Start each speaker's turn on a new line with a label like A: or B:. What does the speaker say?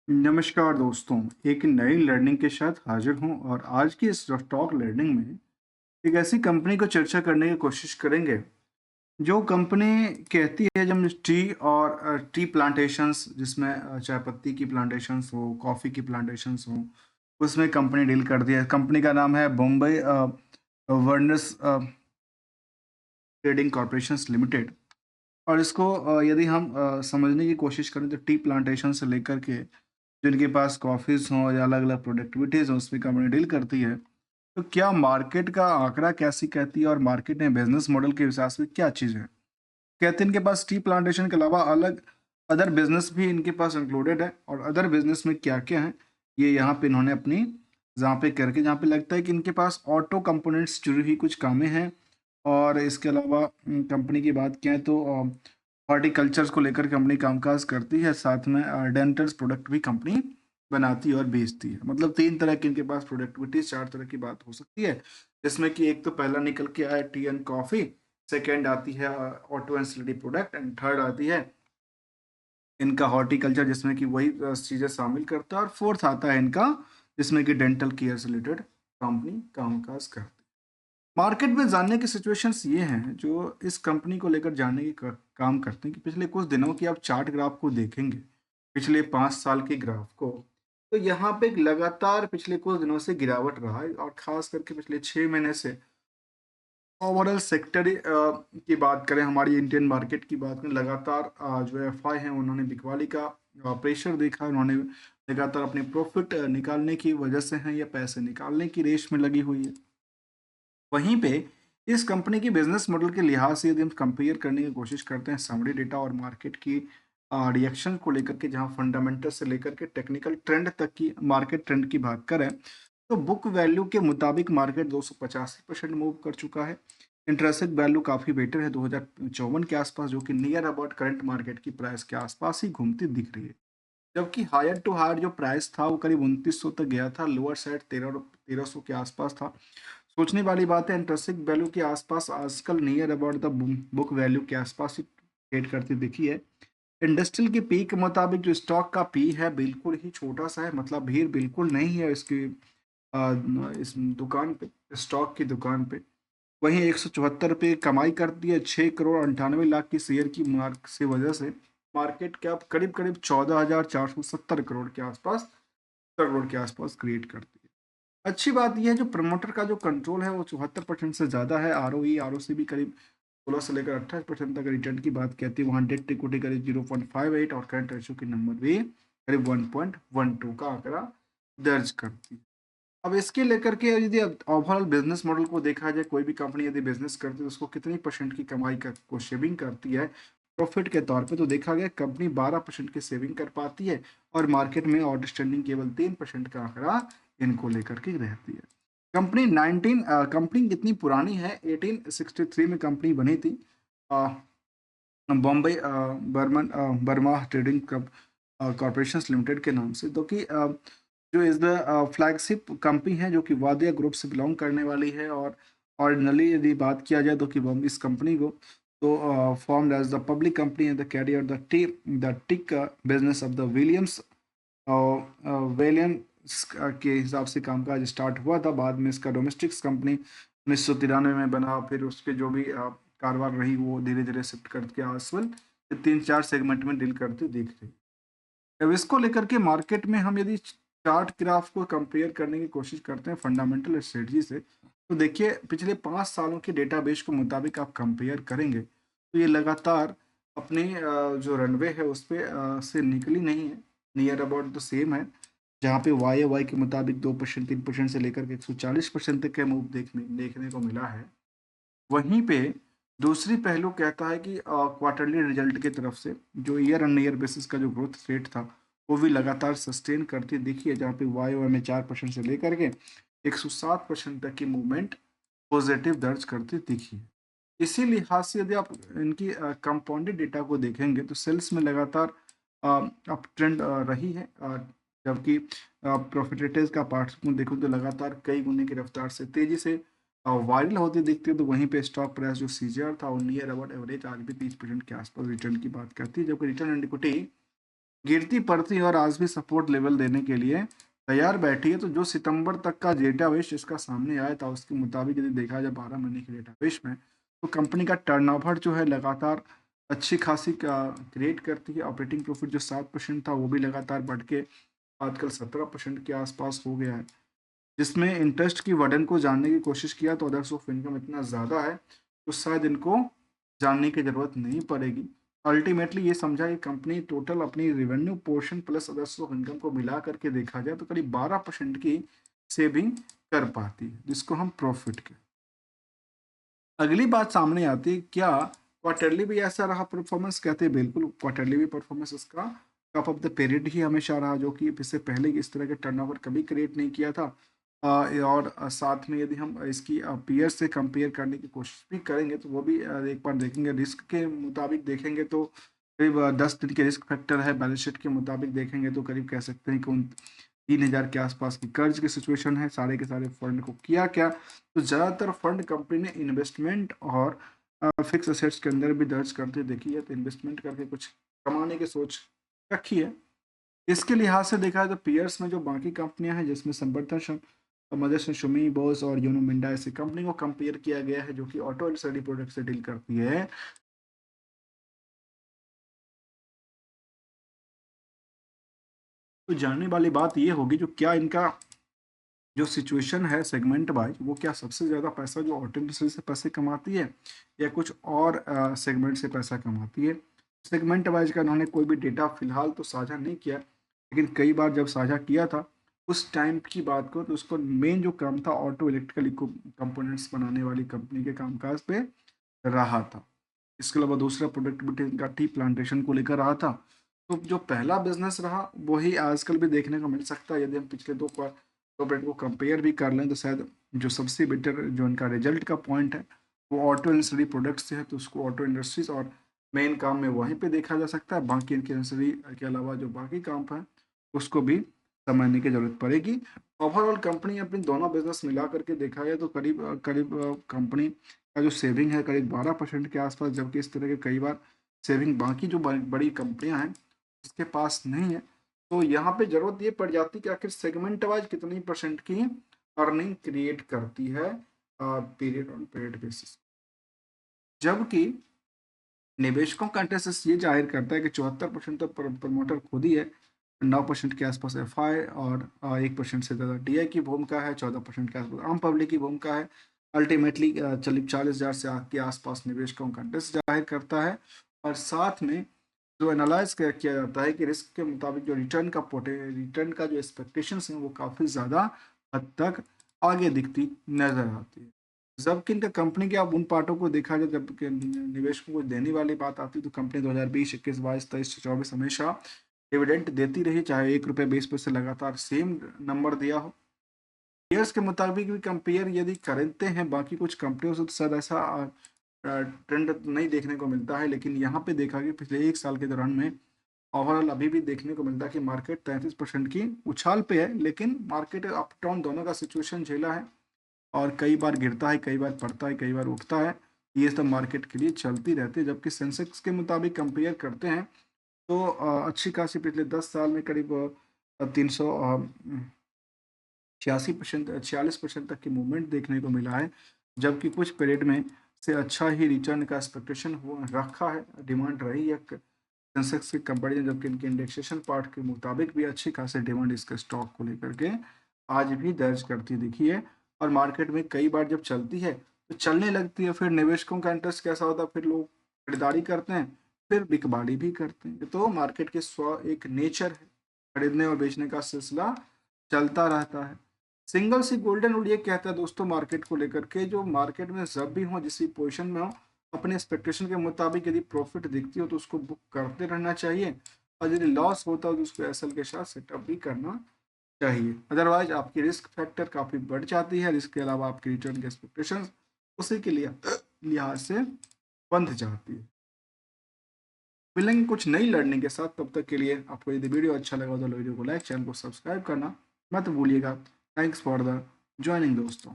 A: नमस्कार दोस्तों, एक नई लर्निंग के साथ हाजिर हूँ और आज की इस टॉक लर्निंग में एक ऐसी कंपनी को चर्चा करने की कोशिश करेंगे जो कंपनी कहती है जब टी और टी प्लांटेशंस जिसमें चाय पत्ती की प्लांटेशंस हो, कॉफ़ी की प्लांटेशंस हो, उसमें कंपनी डील करती है। कंपनी का नाम है Bombay Werner's trading corporations limited. और इसको यदि हम समझने की कोशिश करें तो टी प्लांटेशन से लेकर के जिनके पास कॉफ़ीज़ हों या अलग-अलग प्रोडक्टिविटीज़ हों, उसमें कंपनी डील करती है। तो क्या मार्केट का आंकड़ा कैसी कहती है और मार्केट में बिज़नेस मॉडल के हिसाब से क्या चीज़ है? कहते हैं इनके पास टी प्लांटेशन के अलावा अलग अदर बिज़नेस भी इनके पास इंक्लूडेड है और अदर बिज़नेस में क्या-क्या है, ये यहाँ पे इन्होंने अपनी जहाँ पे करके जहाँ पे लगता है कि इनके पास ऑटो कंपोनेंट्स जुड़ी हुई कुछ कामें हैं और इसके अलावा कंपनी की बात करें तो हॉर्टिकल्चर्स को लेकर कंपनी कामकाज करती है, साथ में डेंटल्स प्रोडक्ट भी कंपनी बनाती है और बेचती है। मतलब 3 तरह की इनके पास प्रोडक्टिविटीज़ 4 तरह की बात हो सकती है, जिसमें कि एक तो पहला निकल के आया टी एंड कॉफ़ी, सेकंड आती है auto ancillary product and third आती है इनका हॉर्टिकल्चर जिसमें कि वही चीज़ें शामिल करता है और फोर्थ आता है इनका जिसमें कि डेंटल केयर से रिलेटेड कंपनी कामकाज करती है। मार्केट में जानने की सिचुएशंस ये हैं जो इस कंपनी को लेकर जानने की काम करते हैं कि पिछले कुछ दिनों की आप चार्ट ग्राफ को देखेंगे, पिछले 5 साल के ग्राफ को, तो यहाँ पे एक लगातार पिछले कुछ दिनों से गिरावट रहा है और खास करके पिछले 6 महीने से ओवरऑल सेक्टर की बात करें, हमारी इंडियन मार्केट की बात करें, लगातार जो एफआई हैं उन्होंने बिकवाली का प्रेशर देखा, उन्होंने लगातार अपने प्रॉफिट निकालने की वजह से हैं या पैसे निकालने की रेस में लगी हुई है। वहीं पे इस कंपनी की बिजनेस मॉडल के लिहाज से यदि हम कंपेयर करने की कोशिश करते हैं समरी डेटा और मार्केट की रिएक्शन को लेकर के, जहां फंडामेंटल से लेकर के टेक्निकल ट्रेंड तक की मार्केट ट्रेंड की बात करें, तो बुक वैल्यू के मुताबिक मार्केट 285% मूव कर चुका है। इंटरेस्ट वैल्यू काफ़ी बेटर है 2054 के आसपास, जो कि नियर अबाउट करंट मार्केट की प्राइस के आसपास ही घूमती दिख रही है। जबकि हायर टू हायर जो प्राइस था वो करीब 2900 तक गया था, लोअर साइड 1300 के आसपास था। सोचने वाली बात है, इंटरेंसिक वैल्यू के आसपास आजकल near about the book value के आसपास ही ट्रेड करती दिखी है। इंडस्ट्रियल के पी के मुताबिक जो स्टॉक का पी है बिल्कुल ही छोटा सा है, मतलब भीड़ बिल्कुल नहीं है इसकी इस दुकान पे, स्टॉक की दुकान पे। वहीं 174 पे कमाई करती है, 6 करोड़ 98 लाख की शेयर की मार्क से वजह से मार्केट कैप करीब करीब 14,470 करोड़ के आसपास, करोड़ के आसपास क्रिएट करती है। अच्छी बात ये है जो प्रमोटर का जो कंट्रोल है वो 74% से ज़्यादा है। आरओई आरओसी भी करीब 16 से लेकर 28% तक रिटर्न की बात कहती है। वहाँ डेट इक्विटी करीब 0.58 और करंट रेशियो की नंबर भी करीब 1.12 का आंकड़ा दर्ज करती है। अब इसके लेकर के यदि ओवरऑल बिजनेस मॉडल को देखा जाए, कोई भी कंपनी यदि बिजनेस करती है तो उसको कितनी परसेंट की कमाई का को सेविंग करती है प्रॉफिट के तौर पे, तो देखा गया कंपनी 12% की सेविंग कर पाती है और मार्केट में आउटस्टैंडिंग केवल 3% का आंकड़ा इनको लेकर के रहती है। कंपनी कितनी पुरानी है, 1863 में कंपनी बनी थी। Bombay Burma trading corporation limited के नाम से, तो कि जो इस द फ्लैगशिप कंपनी है जो कि वादिया ग्रुप से बिलोंग करने वाली है। और ऑर्डिनली यदि बात किया जाए तो कि इस कंपनी को तो formed as the public company and the carrier the tick business of the Williams वेलियम्स के हिसाब से कामकाज स्टार्ट हुआ था। बाद में इसका डोमेस्टिक्स कंपनी 1993 में बना, फिर उसके जो भी कारोबार रही वो धीरे धीरे शिफ्ट करके आजकल 3-4 सेगमेंट में डील करती दिख रही है। अब इसको लेकर के मार्केट में हम यदि चार्ट ग्राफ को कंपेयर करने की कोशिश करते हैं फंडामेंटल स्ट्रेटजी से, तो देखिए पिछले 5 सालों के डेटाबेस के मुताबिक आप कंपेयर करेंगे तो ये लगातार अपने जो रनवे है उस पे से निकली नहीं है, नियर अबाउट द सेम है। जहाँ पे वाई के मुताबिक 2% 3% से लेकर के 140% तक का मूव देखने देखने को मिला है। वहीं पे दूसरी पहलू कहता है कि क्वार्टरली रिजल्ट की तरफ से जो ईयर ऑन ईयर बेसिस का जो ग्रोथ रेट था वो भी लगातार सस्टेन करती दिखी है, जहाँ पे वाई में 4% से लेकर के 107% तक की मूवमेंट पॉजिटिव दर्ज करती दिखी है। इसी लिहाज से यदि आप इनकी कंपाउंडेड डेटा को देखेंगे तो सेल्स में लगातार अप ट्रेंड रही है, जबकि प्रॉफिटेज का पार्ट को देखो तो लगातार कई गुने की रफ्तार से तेजी से वायरल होती दिखती है। तो वहीं पे स्टॉक प्राइस जो सीजीआर था वो नियर अबाउट एवरेज आज भी 30% के आसपास रिटर्न की बात करती है, जबकि रिटर्न ऑन इक्विटी गिरती पड़ती और आज भी सपोर्ट लेवल देने के लिए तैयार बैठी है। तो जो सितंबर तक का डेटाबेस इसका सामने आया था उसके मुताबिक यदि देखा जाए 12 महीने के डेटाबेस में, तो कंपनी का टर्नओवर जो है लगातार अच्छी खासी क्रिएट करती है। ऑपरेटिंग प्रॉफिट जो 7% था वो भी लगातार बढ़ के आजकल 17% के आसपास हो गया है। जिसमें इंटरेस्ट की वर्डन को जानने की कोशिश किया तो अदर्स ऑफ इनकम इतना ज़्यादा है तो शायद इनको जानने की ज़रूरत नहीं पड़ेगी। अल्टीमेटली ये समझा कि कंपनी टोटल अपनी revenue portion plus others of income को मिला करके देखा जाए तो करीब 12% की सेविंग कर पाती है, जिसको हम प्रॉफिट के। अगली बात सामने आती है, क्या क्वार्टरली भी ऐसा रहा परफॉर्मेंस? कहते हैं बिल्कुल, क्वार्टरली भी परफॉर्मेंस इसका टॉप ऑफ द पीरियड ही हमेशा रहा, जो कि इससे पहले इस तरह के टर्नओवर कभी क्रिएट नहीं किया था। और साथ में यदि हम इसकी पीयर से कंपेयर करने की कोशिश भी करेंगे तो वो भी एक बार देखेंगे। रिस्क के मुताबिक देखेंगे तो करीब 10 दिन के रिस्क फैक्टर है। बैलेंस शीट के मुताबिक देखेंगे तो करीब कह सकते हैं कि 3,000 के आसपास की कर्ज की सिचुएशन है। सारे के सारे फंड को किया क्या, तो ज़्यादातर फंड कंपनी ने इन्वेस्टमेंट और फिक्स असेट्स के अंदर भी दर्ज करते देखी है। तो इन्वेस्टमेंट करके कुछ कमाने की सोच रखी है। इसके लिहाज से देखा है तो पीयर्स में जो बाकी कंपनियां हैं जिसमें संबर्धन मदरसन शुमी बोस और यूनो मिंडा ऐसी कंपनी को कंपेयर किया गया है जो कि ऑटो एलसीडी प्रोडक्ट से डील करती है। तो जानने वाली बात ये होगी जो क्या इनका जो सिचुएशन है सेगमेंट वाइज, वो क्या सबसे ज़्यादा पैसा जो ऑटो इंडस्ट्री से पैसे कमाती है या कुछ और सेगमेंट से पैसा कमाती है। सेगमेंट वाइज का उन्होंने कोई भी डेटा फिलहाल तो साझा नहीं किया, लेकिन कई बार जब साझा किया था उस टाइम की बात करो तो उसको मेन जो काम था ऑटो इलेक्ट्रिकल कंपोनेंट्स बनाने वाली कंपनी के कामकाज पे रहा था। इसके अलावा दूसरा प्रोडक्ट भी इनका टी प्लांटेशन को लेकर रहा था। तो जो पहला बिजनेस रहा वही आजकल भी देखने को मिल सकता है। यदि हम पिछले दो प्रोडक्ट को कंपेयर भी कर लें तो शायद जो सबसे बेटर जो इनका रिजल्ट का पॉइंट है वो ऑटो इंडस्ट्री प्रोडक्ट से है, तो उसको ऑटो इंडस्ट्रीज और मेन काम में वहीं पे देखा जा सकता है। बाकी इनके इंडस्ट्री के अलावा जो बाकी काम है उसको भी समझने की जरूरत पड़ेगी। ओवरऑल कंपनी अपनी दोनों बिजनेस मिला करके देखा जाए तो करीब करीब कंपनी का जो सेविंग है करीब 12% के आसपास, जबकि इस तरह के कई बार सेविंग बाकी जो बड़ी कंपनियां हैं उसके पास नहीं है। तो यहाँ पे जरूरत ये पड़ जाती है कि आखिर सेगमेंट वाइज कितनी परसेंट की अर्निंग क्रिएट करती है पीरियड ऑन पीरियड बेसिस। जबकि निवेशकों का इंटरेस्ट ये जाहिर करता है कि 74% तो प्रमोटर खुद ही है, 9% के आसपास एफआई और 1% से ज़्यादा डीआई की भूमिका है, 14% के आसपास आम पब्लिक की भूमिका है। अल्टीमेटली 40,000 से के आसपास निवेशकों का इंटरेस्ट जाहिर करता है। और साथ में जो एनालाइज किया जाता है कि रिस्क के मुताबिक जो रिटर्न का जो एक्सपेक्टेशंस हैं वो काफ़ी ज़्यादा हद तक आगे दिखती नज़र आती है। जबकि इनका कंपनी के आप उन पार्टों को देखा जाए जब निवेशकों को देने वाली बात आती है तो कंपनी 2020, 21, 22, 23, 24 हमेशा डिविडेंड देती रही, चाहे ₹1 20 लगातार सेम नंबर दिया हो। पीयर्स के मुताबिक भी कंपेयर यदि करते हैं बाकी कुछ कंपनियों से तो शायद ऐसा ट्रेंड नहीं देखने को मिलता है। लेकिन यहाँ पे देखा कि पिछले 1 साल के दौरान में ओवरऑल अभी भी देखने को मिलता है कि मार्केट 33% की उछाल पे है, लेकिन मार्केट अप डाउन दोनों का सिचुएशन झेला है और कई बार गिरता है, कई बार पड़ता है, कई बार उठता है। ये सब मार्केट के लिए चलती रहती है। जबकि सेंसेक्स के मुताबिक कंपेयर करते हैं तो अच्छी खासी पिछले 10 साल में करीब 386% 46% तक की मूवमेंट देखने को मिला है। जबकि कुछ पीरियड में से अच्छा ही रिटर्न का एक्सपेक्टेशन हुआ रखा है, डिमांड रही है सेंसेक्स के कंपेरिजन। जबकि इनके इंडेक्सेशन पार्ट के मुताबिक भी अच्छी खासी डिमांड इसके स्टॉक को लेकर के आज भी दर्ज करती दिखी है। और मार्केट में कई बार जब चलती है तो चलने लगती है, फिर निवेशकों का इंटरेस्ट कैसा होता है, फिर लोग खरीदारी करते हैं, फिर बिकबाड़ी भी करते हैं। तो मार्केट के एक नेचर है, खरीदने और बेचने का सिलसिला चलता रहता है। सिंगल सी गोल्डन रूल ये कहता है दोस्तों मार्केट को लेकर के, जो मार्केट में जब भी हो जिस पोजीशन में हो अपने एक्सपेक्टेशन के मुताबिक यदि प्रॉफिट दिखती हो तो उसको बुक करते रहना चाहिए, और यदि लॉस होता हो तो उसको एसएल के साथ सेटअप भी करना चाहिए। अदरवाइज आपकी रिस्क फैक्टर काफ़ी बढ़ जाती है। रिस्क के अलावा आपकी रिटर्न के एक्सपेक्टेशन उसी के लिए लिहाज से बंध जाती है। मिलेंगे कुछ नई लर्निंग के साथ, तब तक के लिए आपको यदि वीडियो अच्छा लगा तो वीडियो को लाइक, चैनल को सब्सक्राइब करना मत भूलिएगा। थैंक्स फॉर द ज्वाइनिंग दोस्तों।